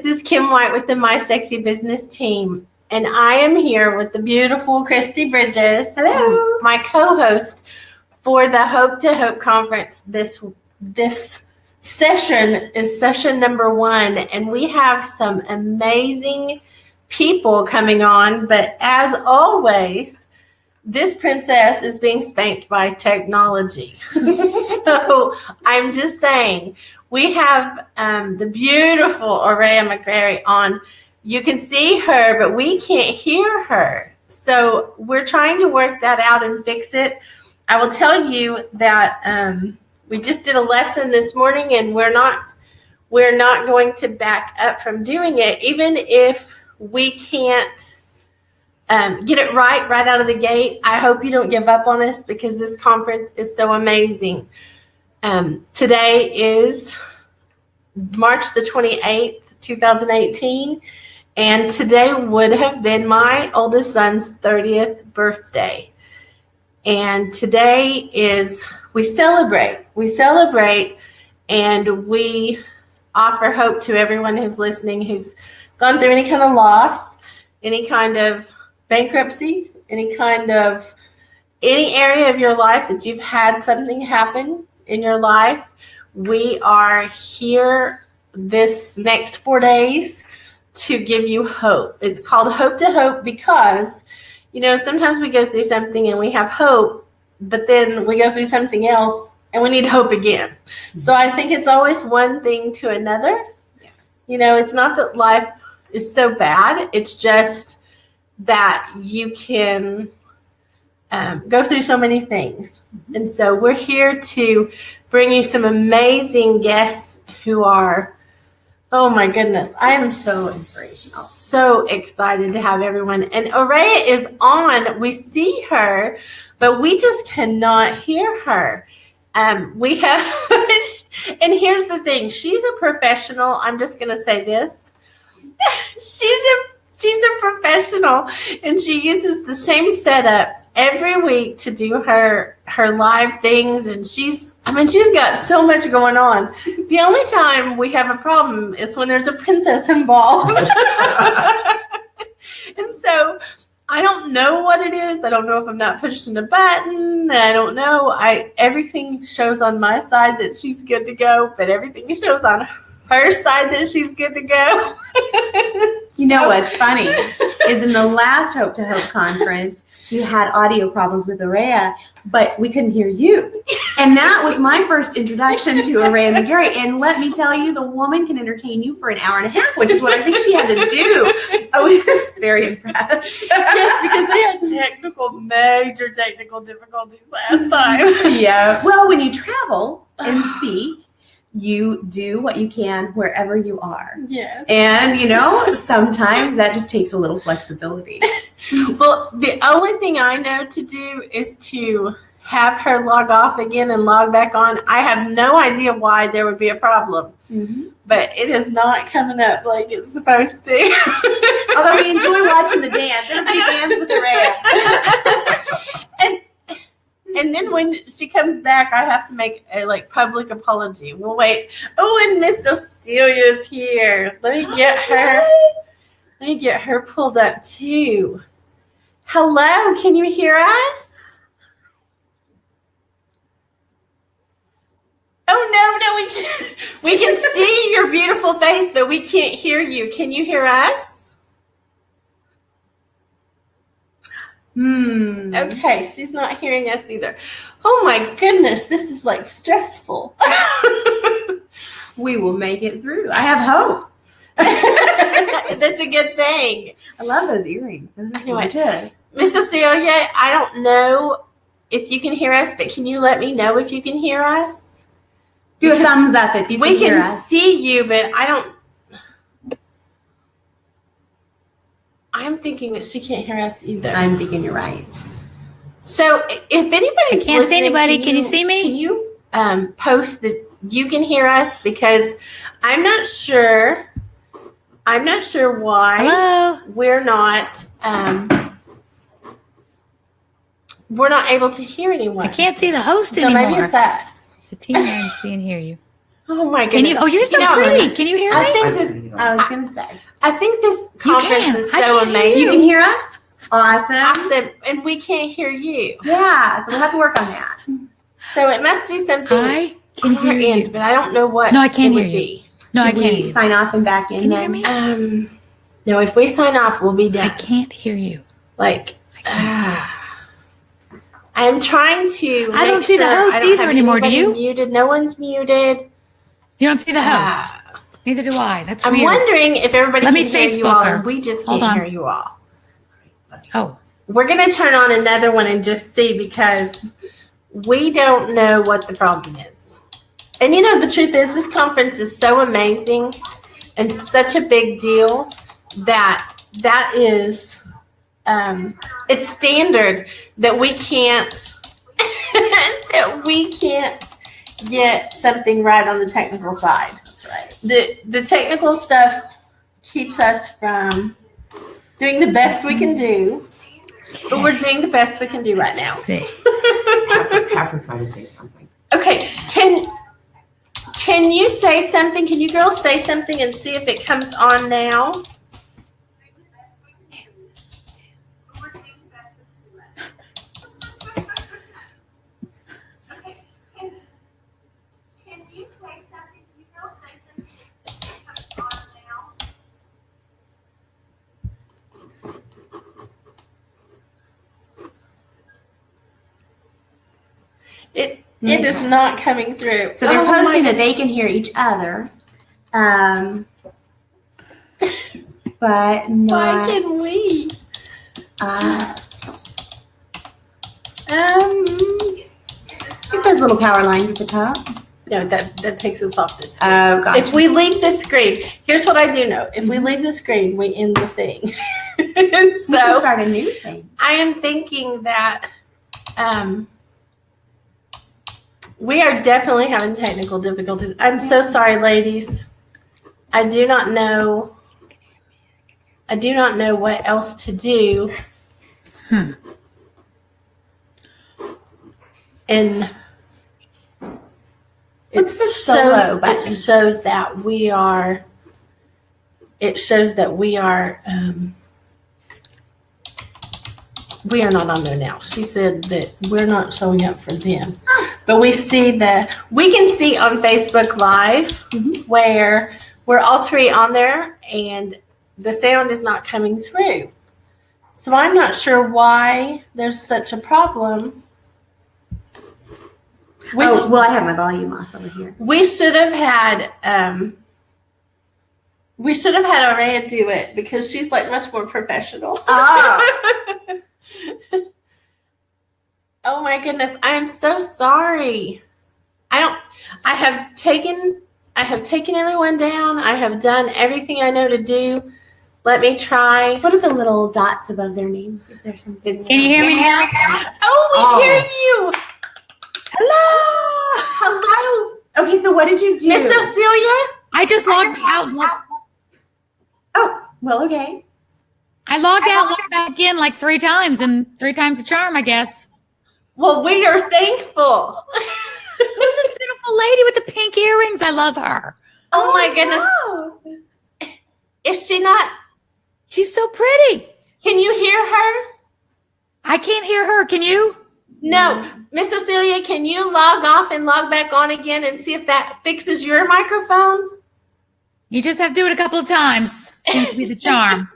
This is Kim White with the My Sexy Business team, and I am here with the beautiful Kristi Bridges. Hello. My co-host for the Hope to Hope conference. This session is session number 1, and we have some amazing people coming on, but as always, this princess is being spanked by technology. So I'm just saying, we have the beautiful Aurea McGarry on. You can see her, but we can't hear her. So we're trying to work that out and fix it. I will tell you that we just did a lesson this morning, and we're not going to back up from doing it, even if we can't get it right out of the gate. I hope you don't give up on us, because this conference is so amazing. Today is March the 28th, 2018, and today would have been my oldest son's 30th birthday. And today is, we celebrate, and we offer hope to everyone who's listening, who's gone through any kind of loss, any kind of bankruptcy, any area of your life that you've had something happen in your life. We are here this next 4 days to give you hope. It's called Hope to Hope because, sometimes we go through something and we have hope, but then we go through something else and we need hope again. Mm-hmm. So I think it's always one thing to another. Yes. It's not that life is so bad. It's just that you can go through so many things. Mm-hmm. And so we're here to bring you some amazing guests who are, oh my goodness, I am so inspirational. So excited to have everyone. And Aurea is on. We see her, but we just cannot hear her. We have, and here's the thing. She's a professional. I'm just going to say this. She's a professional, and she uses the same setup every week to do her live things, and she's got so much going on. The only time we have a problem is when there's a princess involved. And so I don't know what it is. I don't know if I'm not pushing a button. I don't know. Everything shows on my side that she's good to go, but everything shows on her side that she's good to go. You know what's funny is in the last Hope to Hope conference, you had audio problems with Aurea, but we couldn't hear you. And that was my first introduction to Aurea McGarry. And let me tell you, the woman can entertain you for an hour and a half, which is what I think she had to do. I was very impressed. Yes, because we had major technical difficulties last time. Yeah. Well, when you travel and speak, you do what you can wherever you are. Yes. And, sometimes that just takes a little flexibility. Well, the only thing I know to do is to have her log off again and log back on. I have no idea why there would be a problem, but it is not coming up like it's supposed to. Although we enjoy watching the dance. Everybody dance with Aurea. And then when she comes back, I have to make a public apology. We'll wait. Oh, and Miss Ocelia's here. Let me get her. Let me get her pulled up too. Hello, can you hear us? Oh no, we can't. We can see your beautiful face, but we can't hear you. Can you hear us? Okay, she's not hearing us either. Oh my goodness, this is stressful. We will make it through. I have hope. That's a good thing. I love those earrings. Those are gorgeous. Miss Ocielia, I don't know if you can hear us, but can you let me know if you can hear us? Do a thumbs up if you can hear us. We can see you, but I'm thinking that she can't hear us either. I'm thinking you're right. So if anybody's I can't see anybody. Can you see me? Can you post that you can hear us? Because I'm not sure why Hello? we're not able to hear anyone. I can't see the host so anymore. Maybe it's us. The team can see and hear you. Oh my goodness! You're so pretty. Can you hear me? I was going to say. I think this conference is so amazing. You can hear us? Awesome. And we can't hear you. Yeah, so we'll have to work on that. So it must be something I can hear you. But I don't know what. No, I can't hear you. Be. No, Should I can't. We sign off and back in. Can you hear me? No, if we sign off, we'll be done. I can't hear you. I'm trying to. I don't see the host either anymore. Do you? Muted. No one's muted. You don't see the host. Neither do I. That's weird. I'm wondering if everybody Let can me hear you Facebook all, her. and we just Hold can't on. hear you all. Oh. We're going to turn on another one and just see because we don't know what the problem is. And the truth is this conference is so amazing and such a big deal that is, it's standard that we can't, get something right on the technical side. That's right. The technical stuff keeps us from doing the best we can do. But we're doing the best we can do right now. Have her try to say something. Okay, can you say something? Can you girls say something and see if it comes on now? It is not coming through. So they're posting that they can hear each other. But not. Why can we? Get those little power lines at the top. No, that takes us off this screen. Oh, gotcha. If we leave the screen, here's what I do know. If we leave the screen, we end the thing. We can start a new thing. I am thinking that we are definitely having technical difficulties. I'm so sorry, ladies. I do not know what else to do. And it shows that we are not on there now. She said that we're not showing up for them. But we can see on Facebook Live where we're all three on there and the sound is not coming through. So I'm not sure why there's such a problem. I have my volume off over here. We should have had Aurea do it because she's like much more professional. Oh my goodness, I am so sorry. I have taken everyone down. I have done everything I know to do. Let me try. What are the little dots above their names? Is there something? Can you hear me now? Oh, we hear you. Hello. Okay, so what did you do? Miss Ocielia? I just logged out. Oh, well, okay. I logged out, logged back in like 3 times, and 3 times the charm, I guess. Well, we are thankful. Who's this beautiful lady with the pink earrings? I love her. Oh my goodness. Wow. Is she not? She's so pretty. Can you hear her? I can't hear her. Can you? No. Miss Ocielia, can you log off and log back on again and see if that fixes your microphone? You just have to do it a couple of times. Seems to be the charm.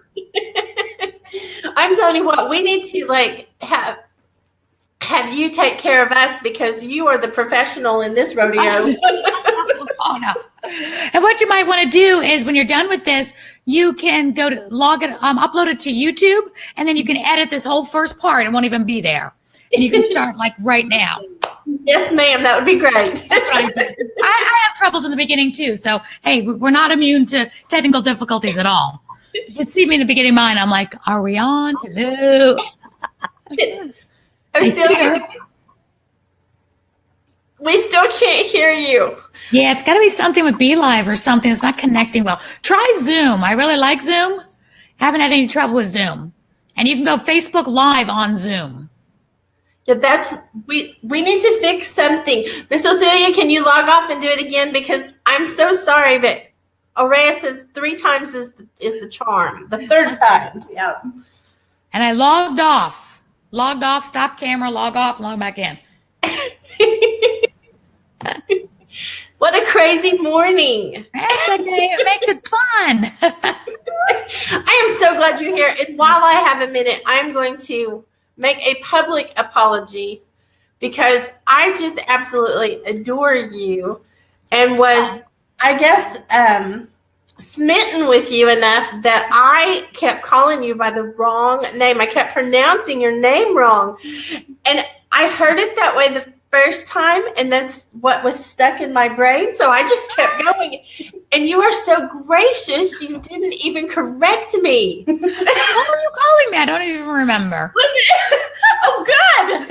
I'm telling you what, we need to have you take care of us because you are the professional in this rodeo. Oh no. And what you might want to do is when you're done with this, you can go to upload it to YouTube, and then you can edit this whole first part. It won't even be there. And you can start like right now. Yes, ma'am. That would be great. That's what I do. I have troubles in the beginning too. So, hey, we're not immune to technical difficulties at all. You should see me in the beginning of mine. I'm like, are we on? Hello. I see her. We still can't hear you. Yeah, it's got to be something with BeLive or something. It's not connecting well. Try Zoom. I really like Zoom. Haven't had any trouble with Zoom. And you can go Facebook Live on Zoom. Yeah, we need to fix something. Miss Aucelia, can you log off and do it again? Because I'm so sorry, but Aurea says 3 times is the charm. The 3rd time. Yeah. And I logged off, stop camera, log off, log back in. What a crazy morning. That's okay. It makes it fun. I am so glad you're here. And while I have a minute, I'm going to make a public apology because I just absolutely adore you and was, I guess, smitten with you enough that I kept calling you by the wrong name. I kept pronouncing your name wrong. And I heard it that way the first time, and that's what was stuck in my brain. So I just kept going. And you are so gracious, you didn't even correct me. What were you calling me? I don't even remember. Oh, good.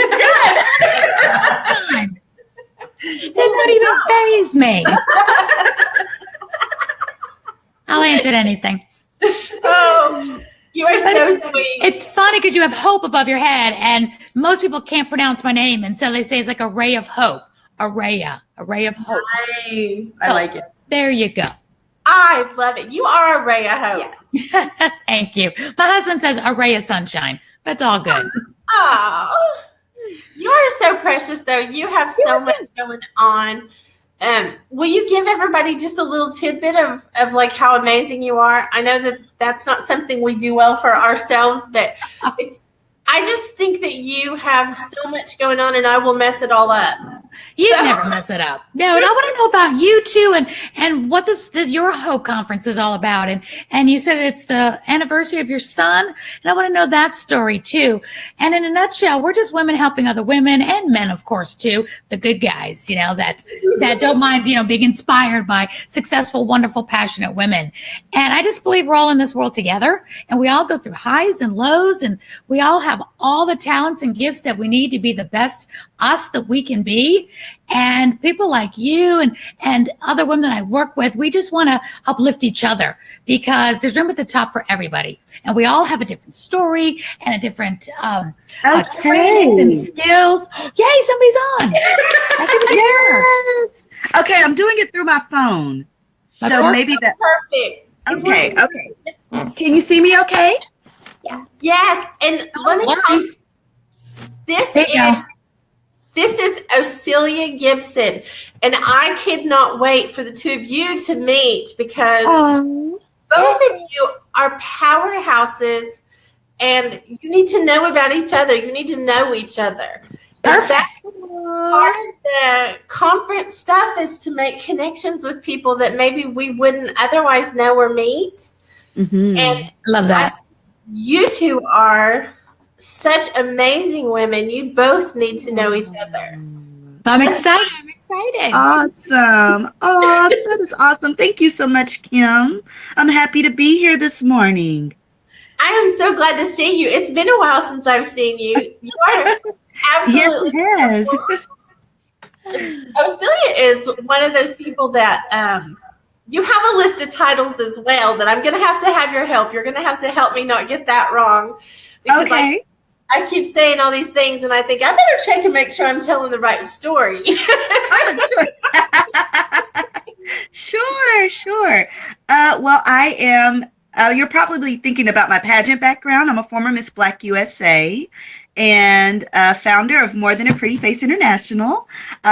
Did not even faze me. I'll answer anything. Oh, you are so sweet. It's funny because you have hope above your head, and most people can't pronounce my name, and so they say it's like a ray of hope. A ray of hope. Nice. I like it. There you go. I love it. You are a ray of hope. Yeah. Thank you. My husband says a ray of sunshine. That's all good. Oh, you are so precious, though. You have so much going on. Will you give everybody just a little tidbit of like how amazing you are? I know that that's not something we do well for ourselves, but I just think that you have so much going on, and I will mess it all up. You never mess it up. No, and I want to know about you too, and what this your Hope Conference is all about. And you said it's the anniversary of your son, and I want to know that story too. And in a nutshell, we're just women helping other women and men, of course, too, the good guys, that don't mind, being inspired by successful, wonderful, passionate women. And I just believe we're all in this world together, and we all go through highs and lows, and we all have all the talents and gifts that we need to be the best us that we can be. And people like you and other women that I work with, we just want to uplift each other because there's room at the top for everybody. And we all have a different story and a different trainings and skills. Yay, somebody's on. Yes. Okay, I'm doing it through my phone. So maybe that. Perfect. Okay. Can you see me okay? Yes. And let me tell you, this is Aucelia Gibson, and I could not wait for the two of you to meet because both of you are powerhouses, and you need to know about each other. You need to know each other. That's part of the conference stuff is to make connections with people that maybe we wouldn't otherwise know or meet. Mm-hmm. And love that. You two are such amazing women. You both need to know each other. I'm excited. Awesome. Oh, that is awesome. Thank you so much, Kim. I'm happy to be here this morning. I am so glad to see you. It's been a while since I've seen you. You are absolutely. Yes, Aucelia is one of those people that you have a list of titles as well that I'm going to have your help. You're going to have to help me not get that wrong. Because I keep saying all these things, and I think I better check and make sure I'm telling the right story. Sure. Well, I am. You're probably thinking about my pageant background. I'm a former Miss Black USA and founder of More Than a Pretty Face International,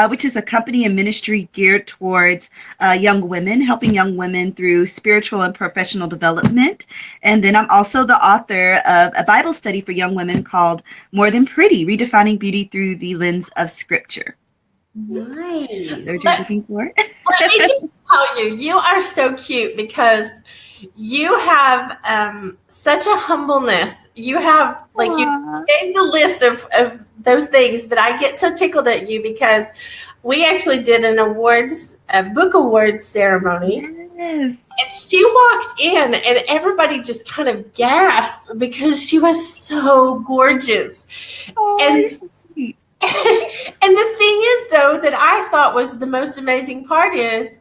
which is a company and ministry geared towards young women, helping young women through spiritual and professional development. And then I'm also the author of a Bible study for young women called More Than Pretty, Redefining Beauty Through the Lens of Scripture. Nice. That's what you're looking for? Let me just tell you, you are so cute because you have such a humbleness. You have, like, you gave the list of those things, but I get so tickled at you because we actually did a book awards ceremony. Yes. And she walked in and everybody just kind of gasped because she was so gorgeous. Oh, and you're so sweet. And the thing is, though, that I thought was the most amazing part is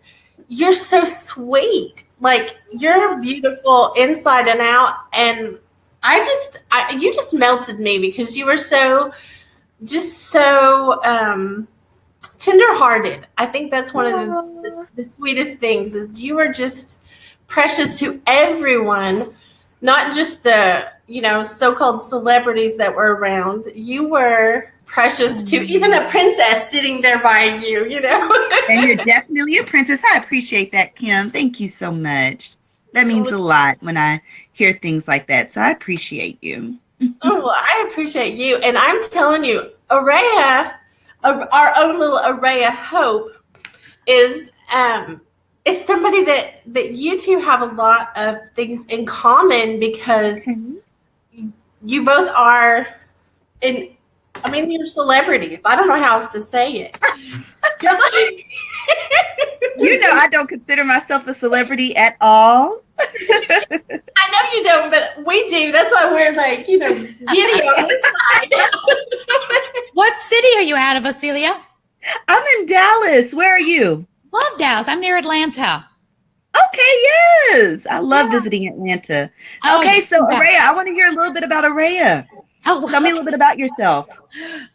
you're so sweet. Like, you're beautiful inside and out. And you just melted me because you were so just so tenderhearted. I think that's one of the sweetest things is you are just precious to everyone, not just the, so-called celebrities that were around. You were precious to even a princess sitting there by you, And you're definitely a princess. I appreciate that, Kim. Thank you so much. That means a lot when I hear things like that. So I appreciate you. Oh, well, I appreciate you. And I'm telling you, Aurea, our own little Aurea Hope is somebody that you two have a lot of things in common because you both are you're celebrities. I don't know how else to say it. You're like, I don't consider myself a celebrity at all. I know you don't, but we do. That's why we're like, giddy on this side. What city are you out of, Ocielia? I'm in Dallas. Where are you? Love Dallas. I'm near Atlanta. Okay, yes. I love visiting Atlanta. Okay, so Aurea, I want to hear a little bit about Aurea. Oh, tell me a little bit about yourself.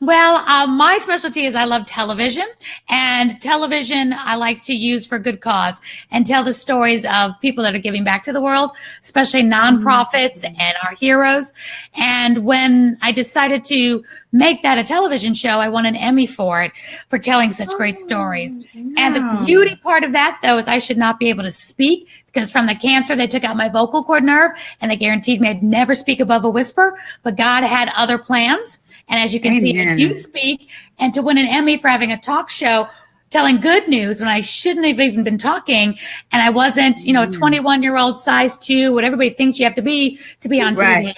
Well, my specialty is I love television, and television I like to use for good cause and tell the stories of people that are giving back to the world, especially nonprofits and our heroes. And when I decided to make that a television show, I won an Emmy for it, for telling such great stories. And the beauty part of that, though, is I should not be able to speak because from the cancer, they took out my vocal cord nerve and they guaranteed me I'd never speak above a whisper. But God had other plans. And as you can see, I do speak. And to win an Emmy for having a talk show telling good news when I shouldn't have even been talking. And I wasn't, a 21-year-old size 2, what everybody thinks you have to be on TV.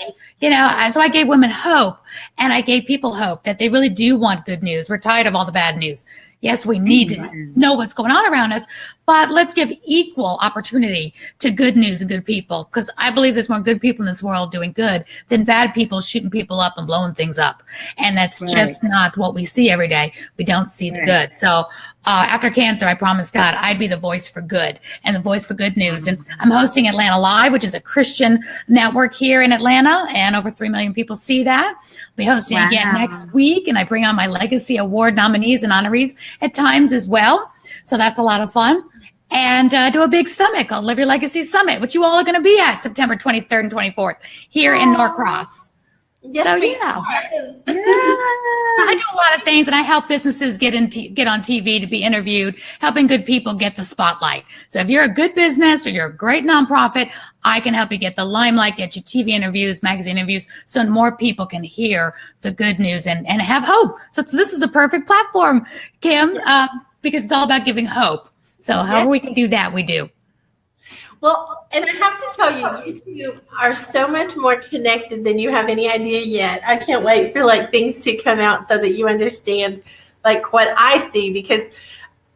So I gave women hope, and I gave people hope that they really do want good news. We're tired of all the bad news. Yes, we need to know what's going on around us, but let's give equal opportunity to good news and good people, because I believe there's more good people in this world doing good than bad people shooting people up and blowing things up. And that's just not what we see every day. We don't see the good. So after cancer, I promised God I'd be the voice for good and the voice for good news. And I'm hosting Atlanta Live, which is a Christian network here in Atlanta, and over 3 million people see that. I'll be hosting again next week, and I bring on my Legacy Award nominees and honorees at times as well. So that's a lot of fun. And do a big summit called Live Your Legacy Summit, which you all are going to be at September 23rd and 24th here in Norcross. Yes, so, I do a lot of things, and I help businesses get on TV to be interviewed, helping good people get the spotlight. So if you're a good business or you're a great nonprofit, I can help you get the limelight, get you TV interviews, magazine interviews, so more people can hear the good news and have hope. So this is a perfect platform, Kim, because it's all about giving hope. So however we can do that, we do. Well, and I have to tell you, you two are so much more connected than you have any idea yet. I can't wait for things to come out so that you understand what I see, because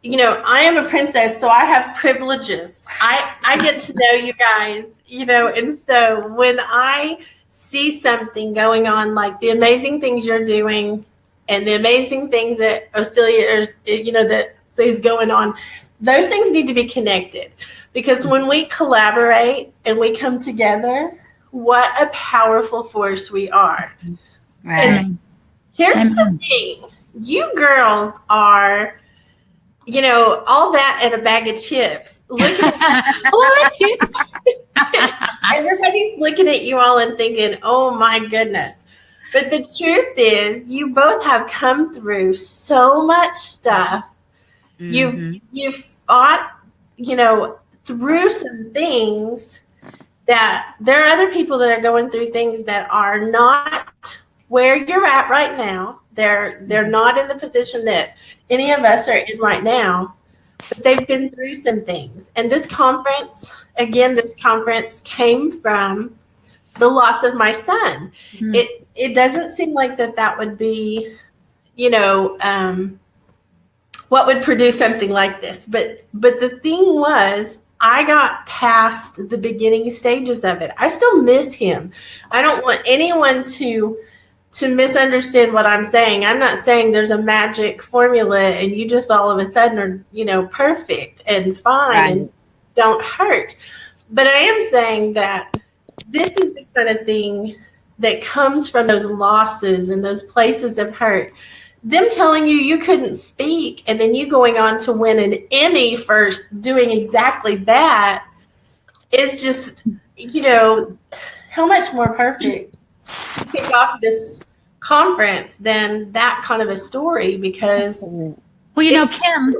I am a princess, so I have privileges. I get to know you guys, and so when I see something going on, like the amazing things you're doing and the amazing things that Ocielia, that is going on, those things need to be connected. Because when we collaborate and we come together, what a powerful force we are. Right. And here's the thing. You girls are, all that and a bag of chips. Look at chips. Everybody's looking at you all and thinking, oh my goodness. But the truth is, you both have come through so much stuff. You've fought, through some things that there are other people that are going through things that are not where you're at right now. They're not in the position that any of us are in right now, but they've been through some things. And this conference came from the loss of my son. It doesn't seem like that would be, what would produce something like this. But the thing was, I got past the beginning stages of it. I still miss him. I don't want anyone to misunderstand what I'm saying. I'm not saying there's a magic formula and you just all of a sudden are, perfect and fine and don't hurt. But I am saying that this is the kind of thing that comes from those losses and those places of hurt. Them telling you you couldn't speak, and then you going on to win an Emmy for doing exactly that is just, how much more perfect to kick off this conference than that kind of a story. Because, well, Kim,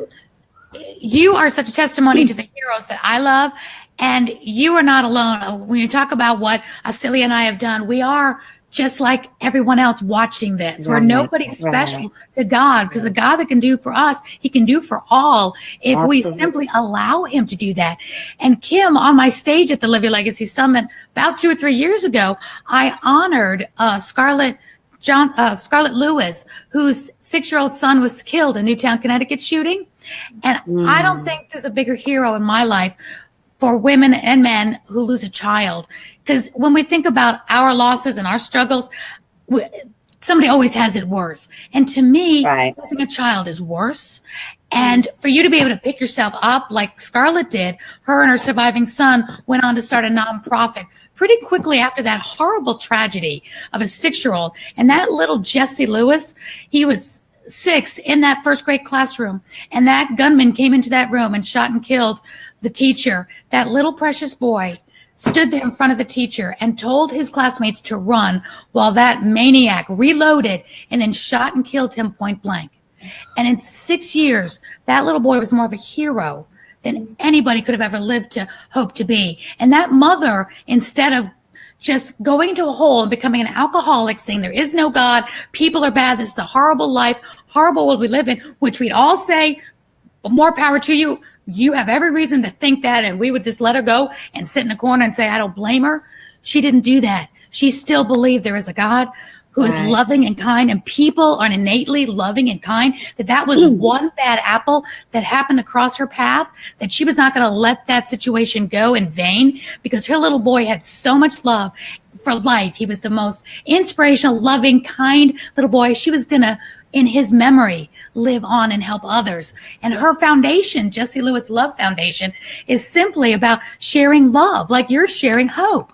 you are such a testimony to the heroes that I love, and you are not alone. When you talk about what Aucelia and I have done, we are just like everyone else watching this. We're nobody special to God, because the God that can do for us, he can do for all if we simply allow him to do that. And Kim, on my stage at the Live Your Legacy Summit about 2 or 3 years ago, I honored Scarlett Lewis, whose 6-year-old son was killed in Newtown, Connecticut shooting. And I don't think there's a bigger hero in my life for women and men who lose a child. Because when we think about our losses and our struggles, somebody always has it worse. And to me, losing a child is worse. And for you to be able to pick yourself up like Scarlett did, her and her surviving son went on to start a nonprofit pretty quickly after that horrible tragedy of a 6-year-old. And that little Jesse Lewis, he was 6 in that first grade classroom. And that gunman came into that room and shot and killed the teacher. That little precious boy stood there in front of the teacher and told his classmates to run while that maniac reloaded and then shot and killed him point blank. And in 6 years, that little boy was more of a hero than anybody could have ever lived to hope to be. And that mother, instead of just going into a hole and becoming an alcoholic, saying there is no God, people are bad, this is a horrible life, horrible world we live in, which we'd all say, more power to you. You have every reason to think that, and we would just let her go and sit in the corner and say, I don't blame her. She didn't do that. She still believed there is a God who is loving and kind, and people are innately loving and kind, that was one bad apple that happened across her path, that she was not going to let that situation go in vain, because her little boy had so much love for life. He was the most inspirational, loving, kind little boy. She was going to, in his memory, live on and help others. And her foundation, Jesse Lewis Love Foundation, is simply about sharing love, like you're sharing hope.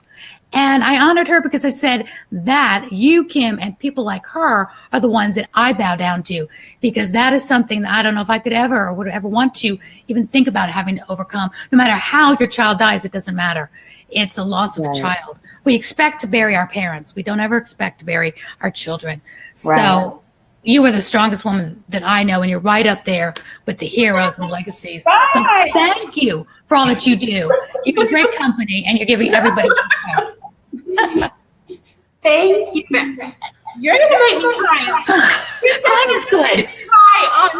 And I honored her because I said that you, Kim, and people like her are the ones that I bow down to, because that is something that I don't know if I could ever or would ever want to even think about having to overcome. No matter how your child dies, it doesn't matter. It's the loss of a child. We expect to bury our parents. We don't ever expect to bury our children. So you are the strongest woman that I know, and you're right up there with the heroes and the legacies. So thank you for all that you do. You're great company, and you're giving everybody hope. Thank you. You're gonna make me cry. Crying is good. Cry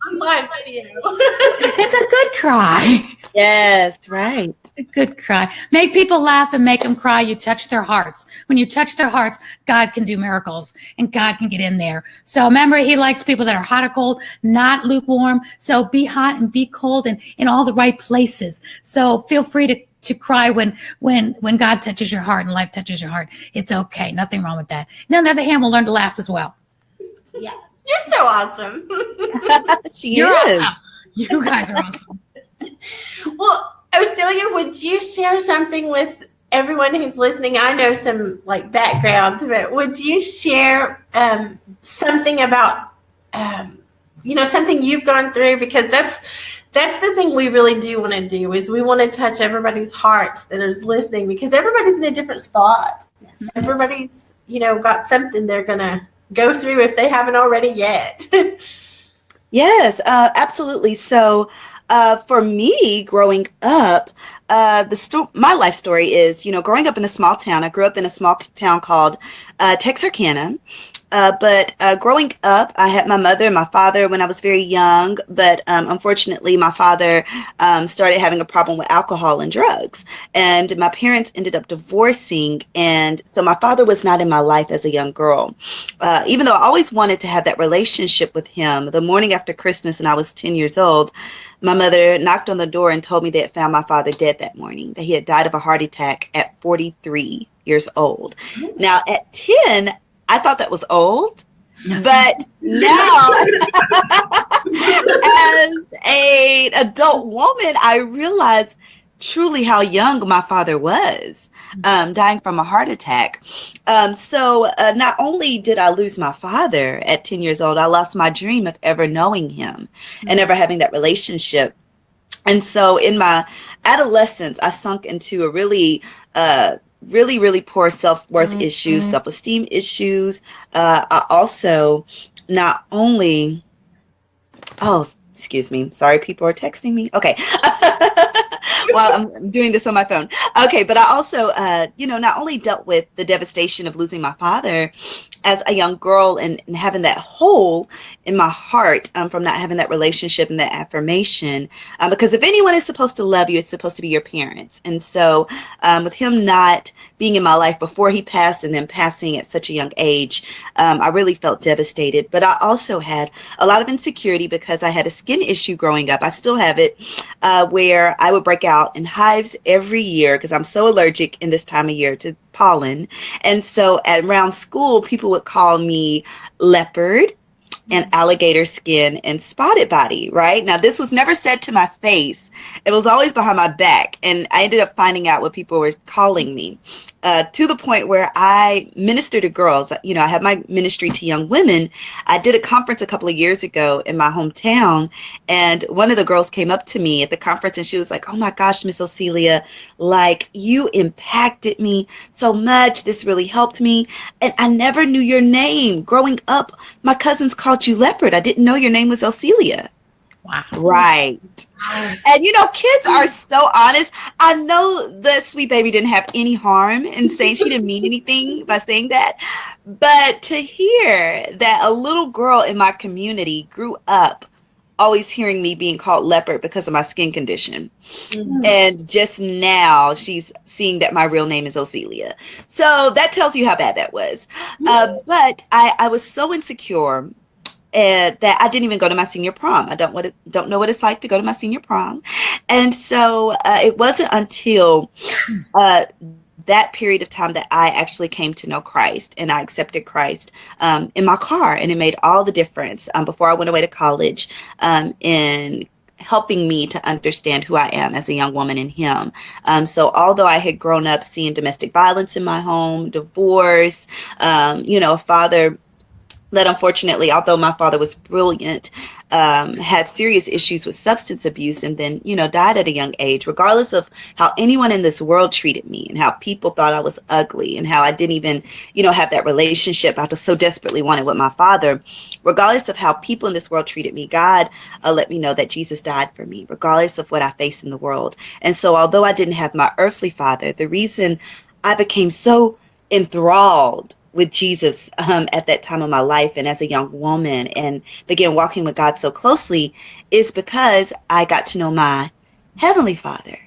on live video. It's a good cry. Yes, right. A good cry. Make people laugh and make them cry. You touch their hearts. When you touch their hearts, God can do miracles, and God can get in there. So remember, he likes people that are hot or cold, not lukewarm. So be hot and be cold and in all the right places. So feel free to cry when God touches your heart and life touches your heart. It's okay. Nothing wrong with that. And on the other hand, we'll learn to laugh as well. Yeah. You're so awesome. You're awesome. You guys are awesome. Well, Aucelia, would you share something with everyone who's listening? I know some background, but would you share something about something you've gone through? Because that's the thing we really do want to do, is we want to touch everybody's hearts that is listening, because everybody's in a different spot. Everybody's got something they're gonna go through if they haven't already yet. Yes, absolutely. So for me, growing up, my life story is, growing up in a small town. I grew up in a small town called Texarkana. But growing up, I had my mother and my father when I was very young. But unfortunately, my father started having a problem with alcohol and drugs. And my parents ended up divorcing. And so my father was not in my life as a young girl. Even though I always wanted to have that relationship with him, the morning after Christmas, and I was 10 years old, my mother knocked on the door and told me they had found my father dead that morning, that he had died of a heart attack at 43 years old. Now, at 10, I thought that was old, but now as an adult woman, I realize truly how young my father was. dying from a heart attack. So not only did I lose my father at 10 years old, I lost my dream of ever knowing him and ever having that relationship. And so in my adolescence, I sunk into a really poor self-worth issues, self-esteem issues. I also not only, oh, excuse me. Sorry, people are texting me. Okay. While I'm doing this on my phone. Okay, but I also, not only dealt with the devastation of losing my father as a young girl and having that hole in my heart from not having that relationship and that affirmation. Because if anyone is supposed to love you, it's supposed to be your parents. And so with him not being in my life before he passed and then passing at such a young age, I really felt devastated. But I also had a lot of insecurity because I had a skin issue growing up. I still have it, where I would break out in hives every year because I'm so allergic in this time of year to pollen. And so around school, people would call me leopard and alligator skin and spotted body, right? Now, this was never said to my face. It was always behind my back. And I ended up finding out what people were calling me, to the point where I minister to girls. You know, I have my ministry to young women. I did a conference a couple of years ago in my hometown, and one of the girls came up to me at the conference and she was like, "Oh my gosh, Miss Ocielia, like you impacted me so much. This really helped me. And I never knew your name. Growing up, my cousins called you Leopard. I didn't know your name was Ocielia." Wow. Right. And kids are so honest. I know the sweet baby didn't have any harm in saying, she didn't mean anything by saying that. But to hear that a little girl in my community grew up always hearing me being called leopard because of my skin condition. And just now she's seeing that my real name is Ocielia. So that tells you how bad that was. But I was so insecure that I didn't even go to my senior prom. I don't know what it's like to go to my senior prom. And so it wasn't until that period of time that I actually came to know Christ, and I accepted Christ in my car. And it made all the difference before I went away to college, in helping me to understand who I am as a young woman in him. So although I had grown up seeing domestic violence in my home, divorce, a father that unfortunately, although my father was brilliant, had serious issues with substance abuse and then, died at a young age, regardless of how anyone in this world treated me and how people thought I was ugly and how I didn't even, have that relationship. I just so desperately wanted with my father. Regardless of how people in this world treated me, God let me know that Jesus died for me, regardless of what I face in the world. And so although I didn't have my earthly father, the reason I became so enthralled with Jesus at that time of my life and as a young woman and began walking with God so closely is because I got to know my Heavenly Father.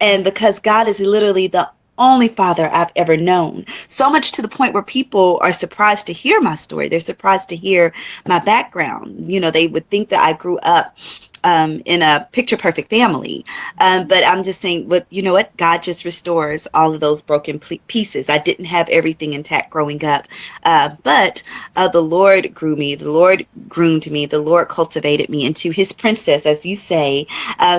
And because God is literally the only father I've ever known. So much to the point where people are surprised to hear my story. They're surprised to hear my background. They would think that I grew up in a picture perfect family. But I'm just saying, but you know what? God just restores all of those broken pieces. I didn't have everything intact growing up. But the Lord grew me. The Lord groomed me. The Lord cultivated me into his princess, as you say,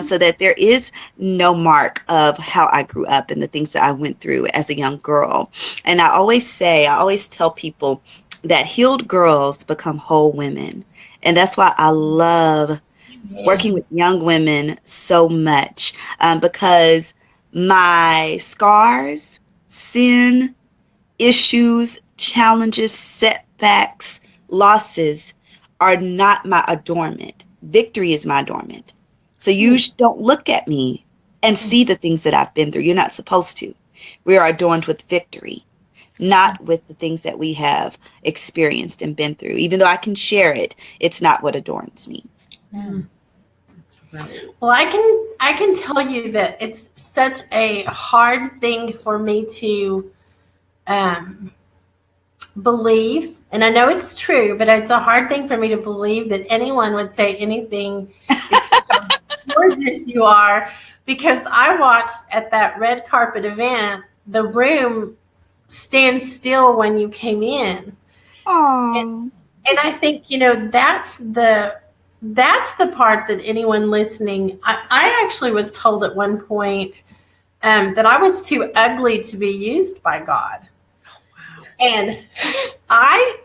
so that there is no mark of how I grew up and the things that I went through as a young girl. And I always tell people that healed girls become whole women. And that's why I love working with young women so much, because my scars, sin, issues, challenges, setbacks, losses are not my adornment. Victory is my adornment. So you don't look at me and see the things that I've been through. You're not supposed to. We are adorned with victory, not with the things that we have experienced and been through. Even though I can share it, it's not what adorns me. Well, I can tell you that it's such a hard thing for me to believe, and I know it's true, but it's a hard thing for me to believe that anyone would say anything except how gorgeous you are, because I watched at that red carpet event, the room stand still when you came in. Oh. And I think, that's the part that anyone listening, I actually was told at one point that I was too ugly to be used by God. And I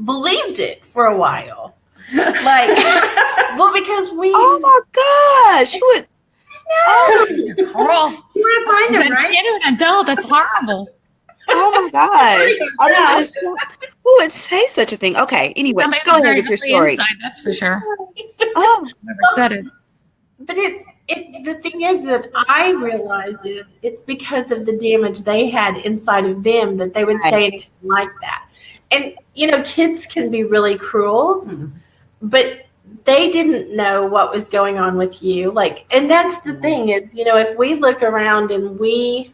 believed it for a while. Like, well, because we. Oh my gosh! Who is? Oh, girl. You want to find him, right? You're an adult. That's horrible. Oh my gosh! I'm just in shock. Who would say such a thing? Okay. Anyway, Somebody go was ahead very with your hungry story. inside, that's for sure. Oh, Never said it. But the thing is that I realize is it's because of the damage they had inside of them that they would say anything like that. And, kids can be really cruel, but they didn't know what was going on with you. Like, and that's the thing is, if we look around and we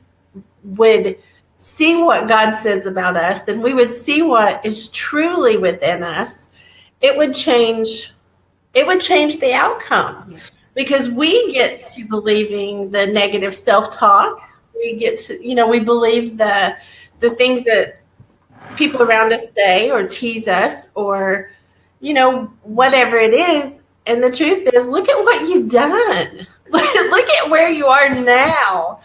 would see what God says about us and we would see what is truly within us, it would change the outcome. Because we get to believing the negative self-talk. We get to, we believe the things that people around us say or tease us or, whatever it is. And the truth is, look at what you've done. Look at where you are now.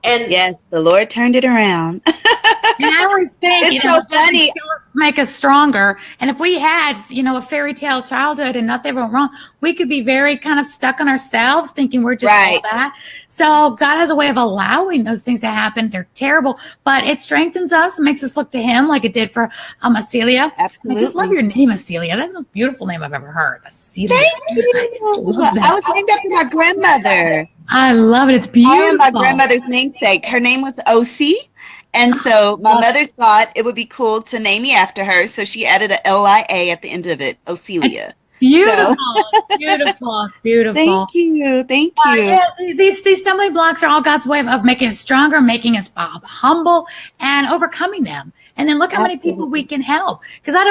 And yes, the Lord turned it around. And I always think, It's so funny. Make us stronger. And if we had, a fairy tale childhood and nothing went wrong, we could be very kind of stuck on ourselves thinking we're just all that. So God has a way of allowing those things to happen. They're terrible, but it strengthens us and makes us look to him like it did for Aucelia. Absolutely. I just love your name, Aucelia. That's the most beautiful name I've ever heard. Aucelia. Thank you. I was named after my grandmother. I love it. It's beautiful. I am my grandmother's namesake. Her name was Ocie. And so my mother thought it would be cool to name me after her. So she added a L-I-A at the end of it, Aucelia. Beautiful, beautiful, beautiful. Thank you. Thank you. Yeah, these stumbling blocks are all God's way of making us stronger, making us humble, and overcoming them. And then look how many people we can help. Because I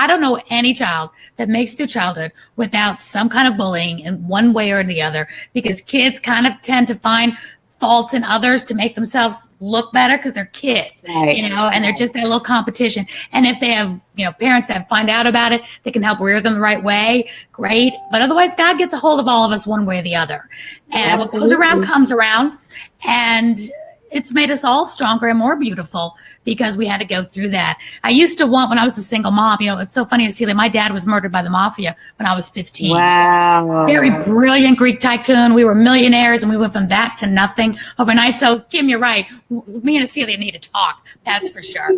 don't know any child that makes it through childhood without some kind of bullying in one way or the other. Because kids kind of tend to find faults in others to make themselves look better because they're kids, and they're just that little competition. And if they have, parents that find out about it, they can help rear them the right way. Great. But otherwise, God gets a hold of all of us one way or the other. And what goes around comes around. And it's made us all stronger and more beautiful because we had to go through that. I used to want, when I was a single mom, it's so funny to see that my dad was murdered by the mafia when I was 15. Wow. Very brilliant Greek tycoon. We were millionaires and we went from that to nothing overnight. So, Kim, you're right. Me and Celia need to talk. That's for sure.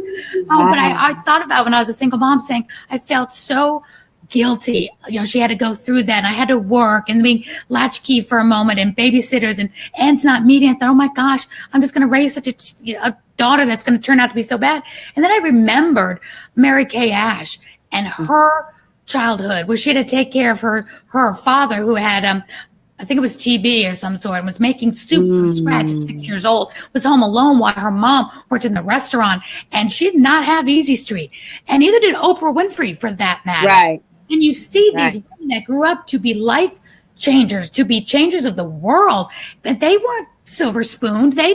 But I thought about when I was a single mom saying I felt so guilty. She had to go through that and I had to work and being latchkey for a moment and babysitters and ends not meeting. I thought, oh my gosh, I'm just going to raise such a daughter that's going to turn out to be so bad. And then I remembered Mary Kay Ash and her childhood where she had to take care of her father who had, I think it was TB or some sort, and was making soup from scratch at 6 years old, was home alone while her mom worked in the restaurant, and she did not have Easy Street. And neither did Oprah Winfrey, for that matter. Right. And you see these women that grew up to be life changers, to be changers of the world, but they weren't silver spooned. They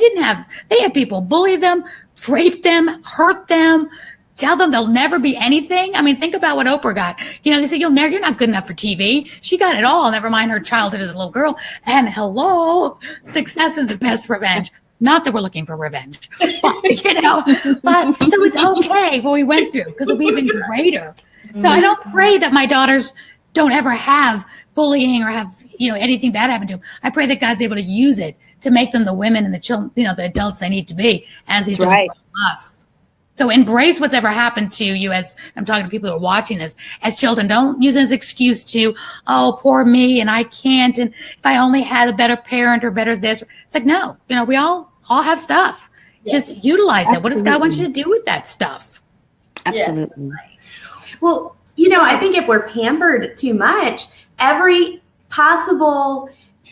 had people bully them, rape them, hurt them, tell them they'll never be anything. I mean, think about what Oprah got. They say, you're not good enough for TV. She got it all. Never mind her childhood as a little girl. And hello, success is the best revenge. Not that we're looking for revenge, but so it's okay what we went through because it'll be even greater. So I don't pray that my daughters don't ever have bullying or have, anything bad happen to them. I pray that God's able to use it to make them the women and the children, the adults they need to be as he's doing for us. So embrace what's ever happened to you, as I'm talking to people who are watching this, as children. Don't use it as an excuse to, oh, poor me and I can't. And if I only had a better parent or better this. It's like, no, we all have stuff. Yes. Just utilize it. What does God want you to do with that stuff? Absolutely. Yeah. Well, I think if we're pampered too much, every possible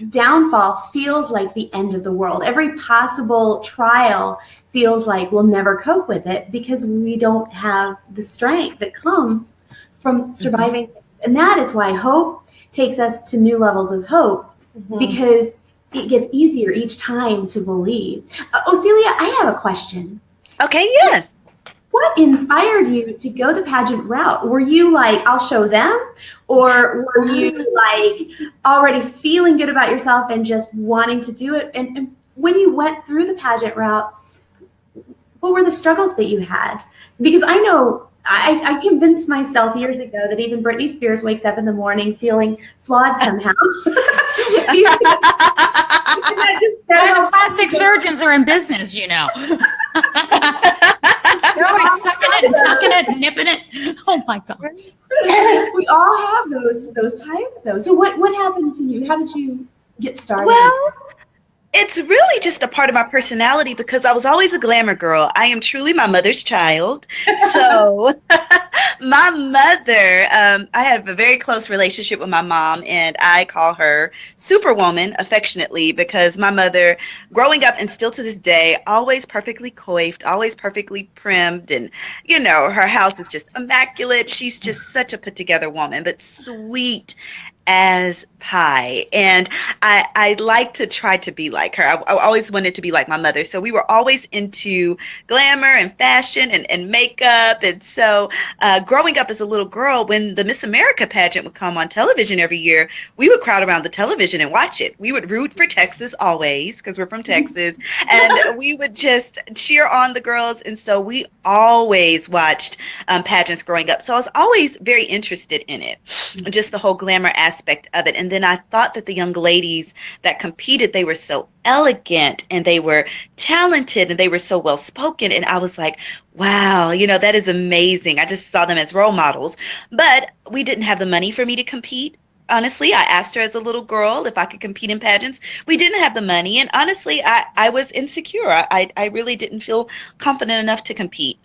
downfall feels like the end of the world. Every possible trial feels like we'll never cope with it because we don't have the strength that comes from surviving. And that is why hope takes us to new levels of hope because it gets easier each time to believe. Aucelia, I have a question. Okay, yes. What inspired you to go the pageant route? Were you like, I'll show them? Or were you like already feeling good about yourself and just wanting to do it? And when you went through the pageant route, what were the struggles that you had? Because I know I convinced myself years ago that even Britney Spears wakes up in the morning feeling flawed somehow. Plastic surgeons are in business, you know. They're always sucking it and tucking it and nipping it. Oh my God. We all have those times though. So what happened to you? How did you get started? Well, it's really just a part of my personality because I was always a glamour girl. I am truly my mother's child. So my mother, I have a very close relationship with my mom, and I call her Superwoman affectionately because my mother, growing up and still to this day, always perfectly coiffed, always perfectly primed, and, you know, her house is just immaculate. She's just such a put together woman, but sweet as pie. And I like to try to be like her. I always wanted to be like my mother. So we were always into glamour and fashion and makeup. And so growing up as a little girl, when the Miss America pageant would come on television every year, we would crowd around the television and watch it. We would root for Texas always because we're from Texas. And we would just cheer on the girls. And so we always watched pageants growing up. So I was always very interested in it, just the whole glamour aspect of it. And then I thought that the young ladies that competed, they were so elegant and they were talented and they were so well spoken. And I was like, wow, you know, that is amazing. I just saw them as role models. But we didn't have the money for me to compete. Honestly, I asked her as a little girl if I could compete in pageants. We didn't have the money. And honestly, I was insecure. I really didn't feel confident enough to compete.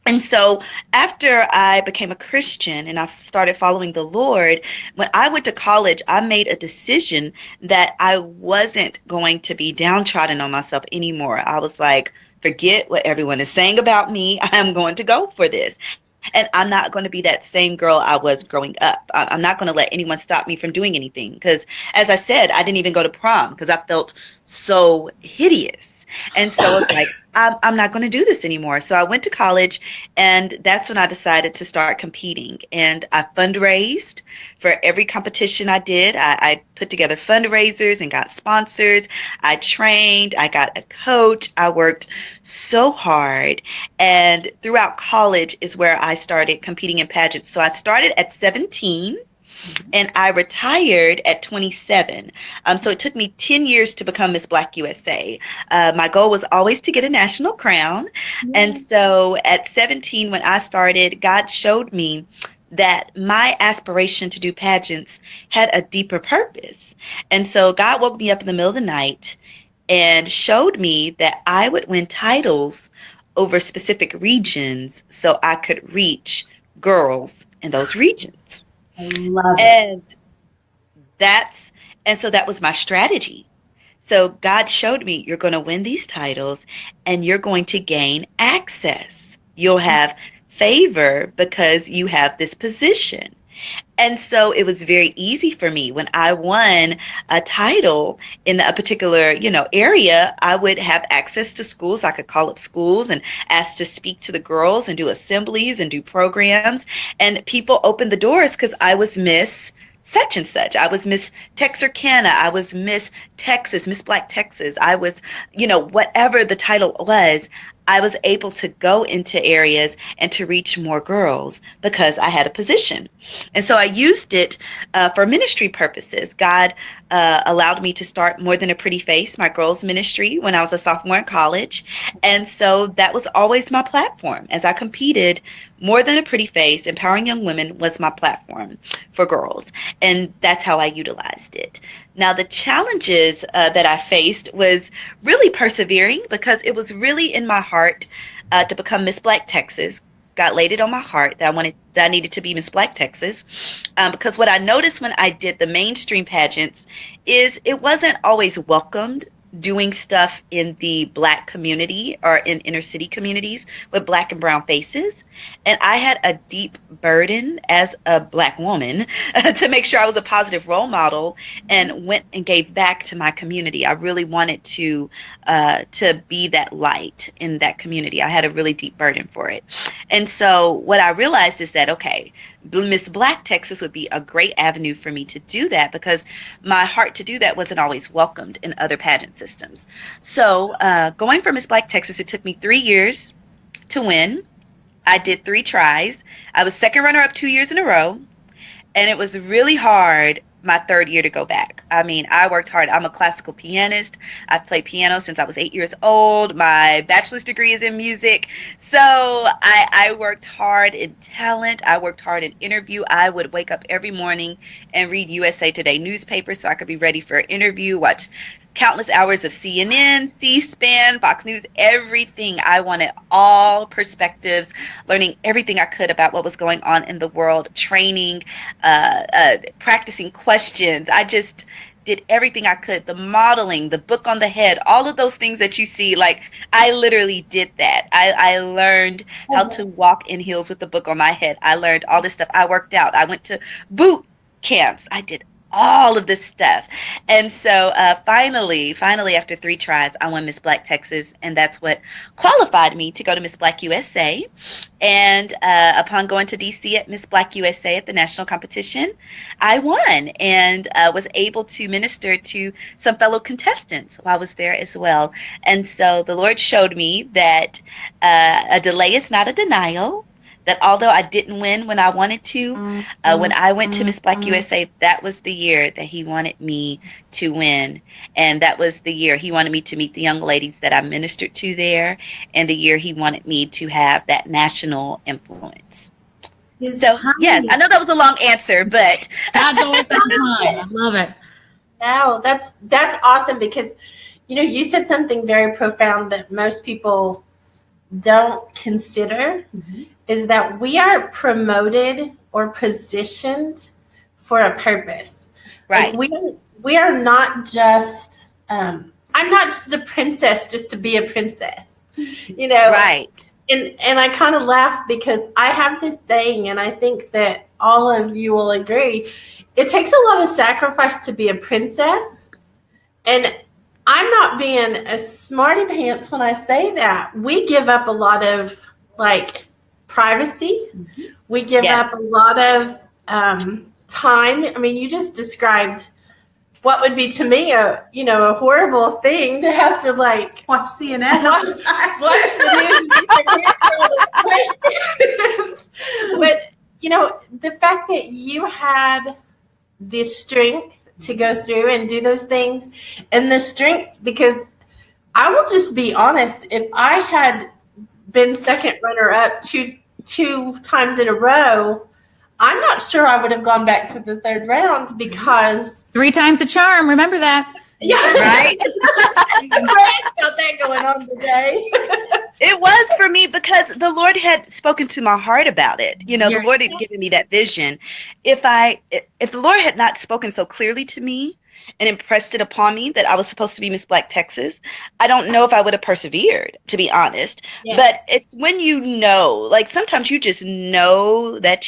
And so after I became a Christian and I started following the Lord, when I went to college, I made a decision that I wasn't going to be downtrodden on myself anymore. I was like, forget what everyone is saying about me. I'm going to go for this. And I'm not going to be that same girl I was growing up. I'm not going to let anyone stop me from doing anything. Because as I said, I didn't even go to prom because I felt so hideous. And so it's like, I'm not going to do this anymore. So I went to college, and that's when I decided to start competing. And I fundraised for every competition I did. I put together fundraisers and got sponsors. I trained. I got a coach. I worked so hard. And throughout college is where I started competing in pageants. So I started at 17. And I retired at 27. So it took me 10 years to become Miss Black USA. My goal was always to get a national crown. And so at 17, when I started, God showed me that my aspiration to do pageants had a deeper purpose. And so God woke me up in the middle of the night and showed me that I would win titles over specific regions so I could reach girls in those regions. I love it. And so that was my strategy. So God showed me, you're going to win these titles and you're going to gain access. You'll have favor because you have this position. And so it was very easy for me when I won a title in a particular, area. I would have access to schools. I could call up schools and ask to speak to the girls and do assemblies and do programs. And people opened the doors because I was Miss such and such. I was Miss Texarkana. I was Miss Texas, Miss Black Texas. I was, whatever the title was, I was able to go into areas and to reach more girls because I had a position. And so I used it for ministry purposes. God allowed me to start More Than a Pretty Face, my girls' ministry, when I was a sophomore in college. And so that was always my platform. As I competed, More Than a Pretty Face, Empowering Young Women was my platform for girls. And that's how I utilized it. Now, the challenges that I faced was really persevering because it was really in my heart to become Miss Black Texas. God laid it on my heart that I needed to be Miss Black Texas because what I noticed when I did the mainstream pageants is it wasn't always welcomed doing stuff in the Black community or in inner city communities with Black and brown faces. And I had a deep burden as a Black woman to make sure I was a positive role model and went and gave back to my community. I really wanted to be that light in that community. I had a really deep burden for it. And so what I realized is that, okay, Miss Black Texas would be a great avenue for me to do that, because my heart to do that wasn't always welcomed in other pageant systems. So going for Miss Black Texas, it took me 3 years to win. I did 3 tries. I was second runner-up 2 years in a row, and it was really hard my third year to go back. I mean, I worked hard. I'm a classical pianist. I've played piano since I was 8 years old. My bachelor's degree is in music. So I worked hard in talent. I worked hard in interview. I would wake up every morning and read USA Today newspaper so I could be ready for an interview, watch countless hours of CNN, C-SPAN, Fox News, everything. I wanted all perspectives, learning everything I could about what was going on in the world, training, practicing questions. I just did everything I could. The modeling, the book on the head, all of those things that you see, like I literally did that. I learned how to walk in heels with the book on my head. I learned all this stuff. I worked out. I went to boot camps. I did all of this stuff. And so finally, after 3 tries, I won Miss Black Texas, and that's what qualified me to go to Miss Black USA. And upon going to DC at Miss Black USA at the national competition, I won and was able to minister to some fellow contestants while I was there as well. And so the Lord showed me that a delay is not a denial, that although I didn't win when I wanted to, when I went to Miss Black USA, that was the year that he wanted me to win. And that was the year he wanted me to meet the young ladies that I ministered to there, and the year he wanted me to have that national influence. So, yes, I know that was a long answer, but God's always on time. I love it. No, that's awesome, because, you said something very profound that most people don't consider. Is that we are promoted or positioned for a purpose. Right. Like we are not just, I'm not just a princess just to be a princess, Right. And I kind of laugh because I have this saying, and I think that all of you will agree, it takes a lot of sacrifice to be a princess. And I'm not being a smarty pants when I say that. We give up a lot of, privacy. We give up a lot of time. I mean, you just described what would be to me a horrible thing to have to watch CNN, watch the news. But the fact that you had the strength to go through and do those things, and the strength, because I will just be honest, if I had been second runner up two times in a row, I'm not sure I would have gone back for the third round, because 3 times the charm. Remember that. Yeah, right. Felt that going on today. It was for me because the Lord had spoken to my heart about it. The Lord had given me that vision. If the Lord had not spoken so clearly to me and impressed it upon me that I was supposed to be Miss Black Texas, I don't know if I would have persevered, to be honest. Yes. But it's when sometimes you just know that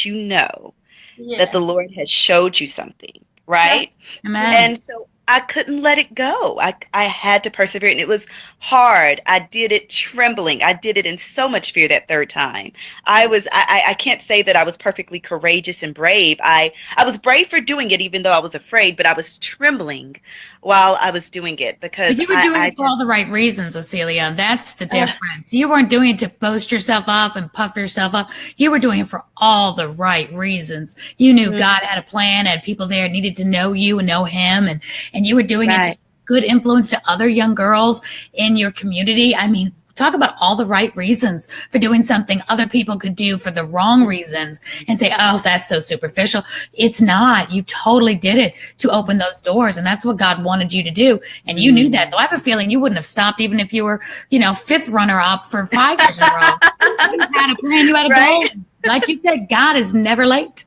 that the Lord has showed you something, right? Yeah. Amen. And so I couldn't let it go. I had to persevere, and it was hard. I did it trembling. I did it in so much fear that third time. I can't say that I was perfectly courageous and brave. I was brave for doing it, even though I was afraid, but I was trembling while I was doing it, because but you were doing it for all the right reasons, Ocielia. That's the difference. You weren't doing it to boast yourself up and puff yourself up. You were doing it for all the right reasons. You knew God had a plan, had people there needed to know you and know him, and you were doing it to good influence to other young girls in your community. I mean, talk about all the right reasons for doing something other people could do for the wrong reasons and say, oh, that's so superficial. It's not. You totally did it to open those doors. And that's what God wanted you to do. And you knew that. So I have a feeling you wouldn't have stopped even if you were, 5th runner up for 5 years in a row. You had a plan. You had a goal. Like you said, God is never late.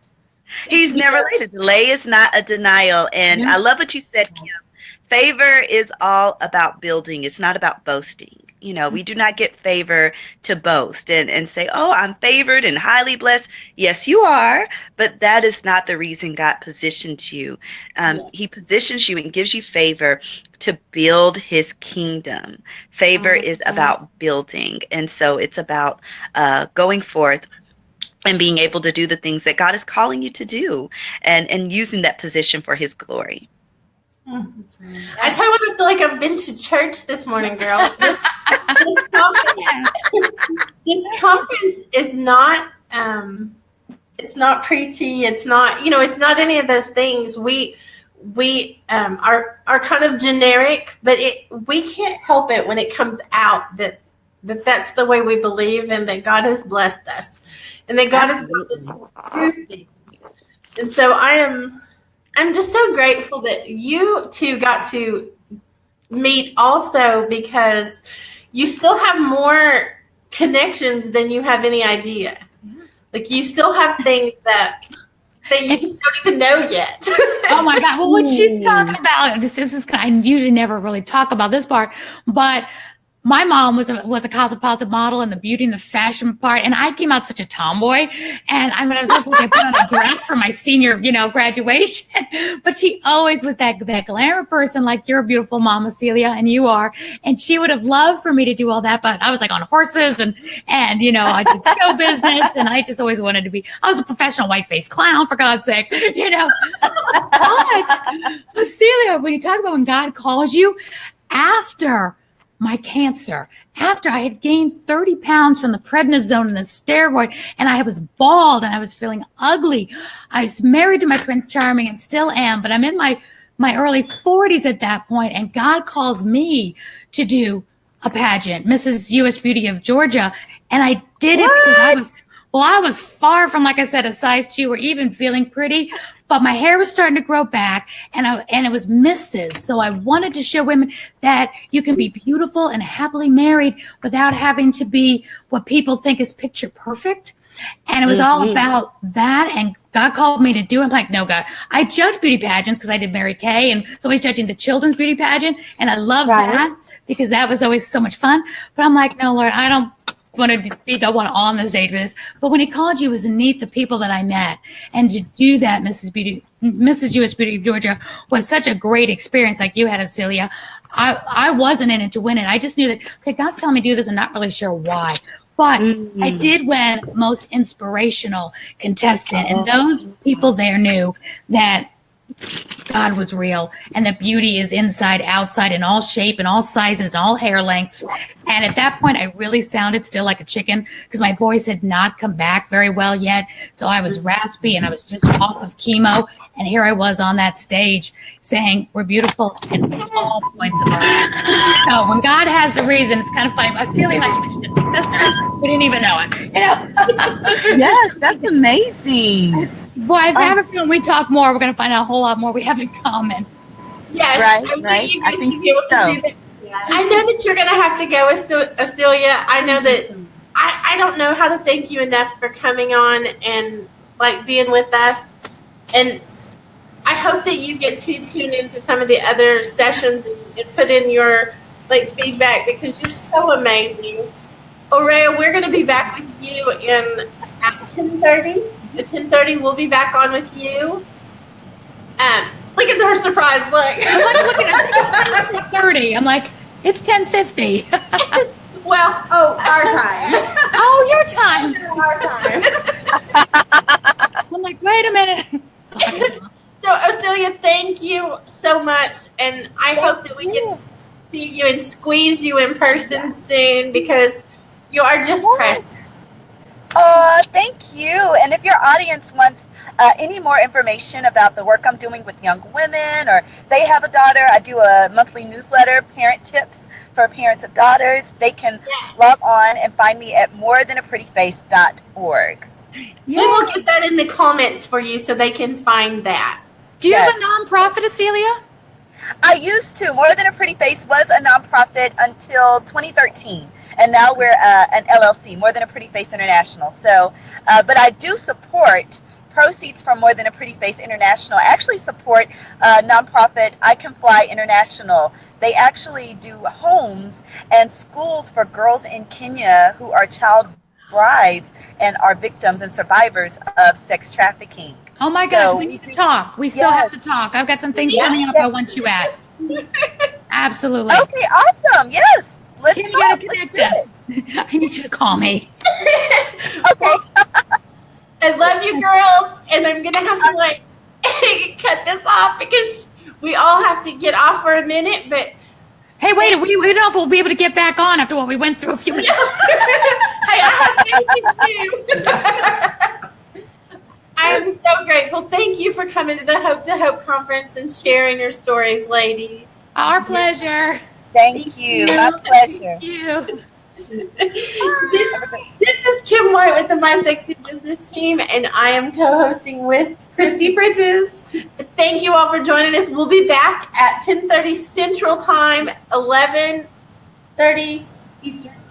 He's never late. A delay is not a denial. And I love what you said, Kim. Favor is all about building. It's not about boasting. We do not get favor to boast and say, oh, I'm favored and highly blessed. Yes, you are. But that is not the reason God positioned you. He positions you and gives you favor to build his kingdom. Favor is about building. And so it's about going forth and being able to do the things that God is calling you to do, and using that position for His glory. That's right. I tell you what, I feel like I've been to church this morning, girls. This conference is not it's not preachy. It's not, it's not any of those things. We are kind of generic, but we can't help it when it comes out that's the way we believe, and that God has blessed us, and that God has brought us through things. And so I'm just so grateful that you two got to meet also, because you still have more connections than you have any idea. Like, you still have things that you just don't even know yet. Oh my God. Well, what she's talking about, this is I usually never really talk about this part, but my mom was a cosmopolitan model in the beauty and the fashion part, and I came out such a tomboy. And I was just like, I put on a dress for my senior, graduation. But she always was that glamour person, like, you're a beautiful mama, Celia, and you are. And she would have loved for me to do all that, but I was like on horses, and I did show business, and I just always wanted to be. I was a professional white-faced clown, for God's sake, But Celia, when you talk about when God calls you, after my cancer, after I had gained 30 pounds from the prednisone and the steroid, and I was bald and I was feeling ugly. I was married to my Prince Charming and still am, but I'm in my early 40s at that point, and God calls me to do a pageant, Mrs. U.S. Beauty of Georgia, and I did it because I was far from, like I said, a size 2 or even feeling pretty, but my hair was starting to grow back, and it was Mrs. So I wanted to show women that you can be beautiful and happily married without having to be what people think is picture perfect. And it was all about that. And God called me to do it. I'm like, no, God, I judge beauty pageants because I did Mary Kay. And so he's judging the children's beauty pageant. And I love that because that was always so much fun. But I'm like, no, Lord, I don't want to be the one on the stage with this. But when he called you, it was to meet the people that I met. And to do that, Mrs. U.S. Beauty of Georgia was such a great experience, like you had, Celia. I wasn't in it to win it. I just knew that, okay, God's telling me to do this. I'm not really sure why. But I did win most inspirational contestant. And those people there knew that God was real, and that beauty is inside, outside, in all shape and all sizes and all hair lengths. And at that point, I really sounded still like a chicken because my voice had not come back very well yet. So I was raspy, and I was just off of chemo. And here I was on that stage saying, we're beautiful at all points of our life. So when God has the reason, it's kind of funny. Celia and I switched sisters. We didn't even know it. Yes, that's amazing. I have a feeling we talk more, we're going to find out a whole lot more we have in common. Yes, right. I think to be able to do that. I know that you're going to have to go with Ocielia. I know that I don't know how to thank you enough for coming on and like being with us. And I hope that you get to tune into some of the other sessions and put in your like feedback, because you're so amazing. Aurea, we're going to be back with you at 10:30. At 10:30, we'll be back on with you. Look at her surprise look. I'm like looking at 30. I'm like, it's 10:50. Well, Our time. Your time. Our time. I'm like, wait a minute. So, Ocielia, thank you so much, and I hope that we get to see you and squeeze you in person soon, because you are just precious. Thank you. And if your audience wants any more information about the work I'm doing with young women, or they have a daughter, I do a monthly newsletter, Parent Tips for Parents of Daughters. They can log on and find me at morethanaprettyface.org. We will get that in the comments for you so they can find that. Do you have a nonprofit, Ocielia? I used to. More Than a Pretty Face was a nonprofit until 2013. And now we're an LLC, More Than a Pretty Face International. So, but I do support proceeds from More Than a Pretty Face International. I actually support nonprofit I Can Fly International. They actually do homes and schools for girls in Kenya who are child brides and are victims and survivors of sex trafficking. Oh my gosh, we need to talk. We still have to talk. I've got some things coming up I want you at. Absolutely. Okay, awesome. Yes. Let's talk. Let's do it. I need you to call me. Okay. I love you, girls, and I'm gonna have to like cut this off because we all have to get off for a minute. But hey, wait, we don't know if we'll be able to get back on after what we went through a few minutes. hey, I have things to do. I am so grateful. Thank you for coming to the Hope to Hope conference and sharing your stories, ladies. Our pleasure. Thank you. My pleasure. Thank you. This is Kim White with the My Sexy Business team, and I am co-hosting with Kristi Bridges. Thank you all for joining us. We'll be back at 10:30 Central Time, 11:30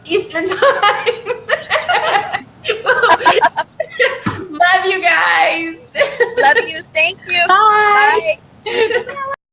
Eastern Time. Love you guys. Love you. Thank you. Bye. Bye.